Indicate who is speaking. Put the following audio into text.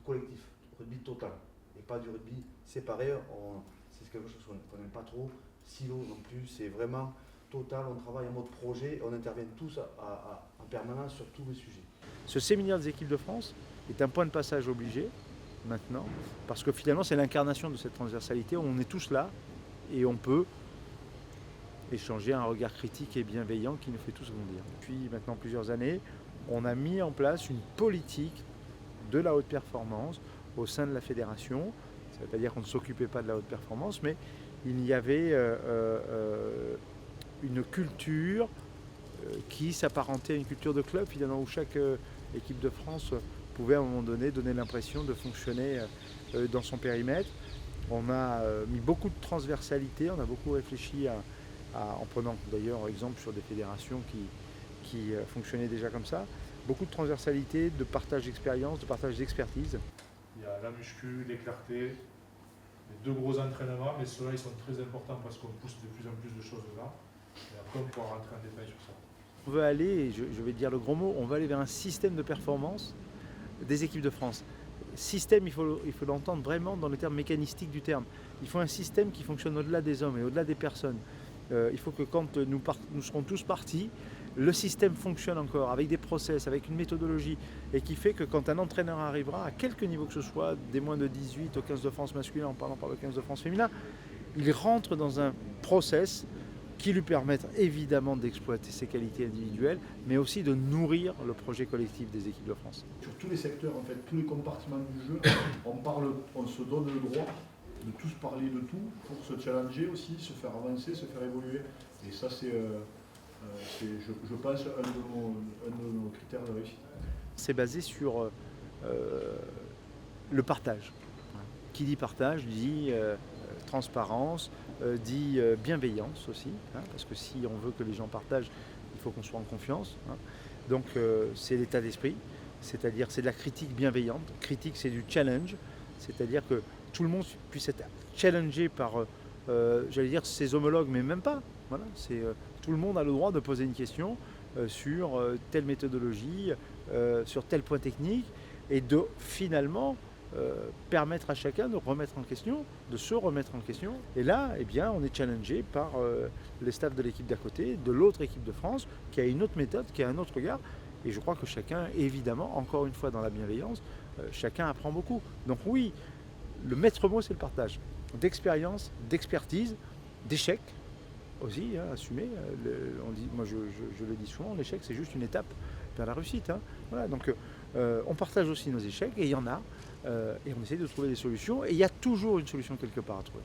Speaker 1: collectif, rugby total, et pas du rugby séparé. C'est quelque chose qu'on n'aime pas trop, silo non plus, c'est vraiment total, on travaille en mode projet, on intervient tous en permanence sur tous les sujets.
Speaker 2: Ce séminaire des équipes de France est un point de passage obligé maintenant, parce que finalement c'est l'incarnation de cette transversalité, on est tous là et on peut échanger un regard critique et bienveillant qui nous fait tous grandir. Depuis maintenant plusieurs années, on a mis en place une politique de la haute performance au sein de la fédération. Ça ne veut pas dire qu'on ne s'occupait pas de la haute performance, mais il y avait une culture qui s'apparentait à une culture de club, finalement, où chaque équipe de France pouvait à un moment donné donner l'impression de fonctionner dans son périmètre. On a mis beaucoup de transversalité, on a beaucoup réfléchi en prenant d'ailleurs exemple sur des fédérations qui fonctionnaient déjà comme ça, beaucoup de transversalité, de partage d'expérience, de partage d'expertise.
Speaker 3: Il y a la muscu, les clartés, les 2 gros entraînements, mais ceux-là ils sont très importants parce qu'on pousse de plus en plus de choses dedans. Et après on pourra rentrer en détail sur ça.
Speaker 2: On veut aller, et je vais dire le gros mot, on va aller vers un système de performance des équipes de France. Système, il faut l'entendre vraiment dans le terme mécanistique du terme. Il faut un système qui fonctionne au-delà des hommes et au-delà des personnes. Il faut que quand nous serons tous partis, le système fonctionne encore avec des process, avec une méthodologie et qui fait que quand un entraîneur arrivera, à quelque niveau que ce soit, des moins de 18 au 15 de France masculin en parlant par le 15 de France féminin, il rentre dans un process qui lui permettent évidemment d'exploiter ses qualités individuelles, mais aussi de nourrir le projet collectif des équipes de France.
Speaker 4: Sur tous les secteurs, en fait, tous les compartiments du jeu, on se donne le droit de tous parler de tout pour se challenger aussi, se faire avancer, se faire évoluer. Et ça, c'est je pense, un de nos critères de réussite.
Speaker 2: C'est basé sur le partage. Qui dit partage dit transparence, dit bienveillance aussi, hein, parce que si on veut que les gens partagent, il faut qu'on soit en confiance. Hein. Donc c'est l'état d'esprit, c'est-à-dire c'est de la critique bienveillante. Critique, c'est du challenge, c'est-à-dire que tout le monde puisse être challengé par, j'allais dire, ses homologues, mais même pas. Voilà, tout le monde a le droit de poser une question sur telle méthodologie, sur tel point technique, et de finalement permettre à chacun de remettre en question, de se remettre en question. Et là, eh bien, on est challengé par les staffs de l'équipe d'à côté, de l'autre équipe de France, qui a une autre méthode, qui a un autre regard. Et je crois que chacun, évidemment, encore une fois dans la bienveillance, chacun apprend beaucoup. Donc oui, le maître mot, c'est le partage d'expérience, d'expertise, d'échecs aussi, hein, assumé. Moi, je le dis souvent, l'échec, c'est juste une étape vers la réussite. Hein. Voilà, donc on partage aussi nos échecs, et il y en a, et on essaie de trouver des solutions, et il y a toujours une solution quelque part à trouver.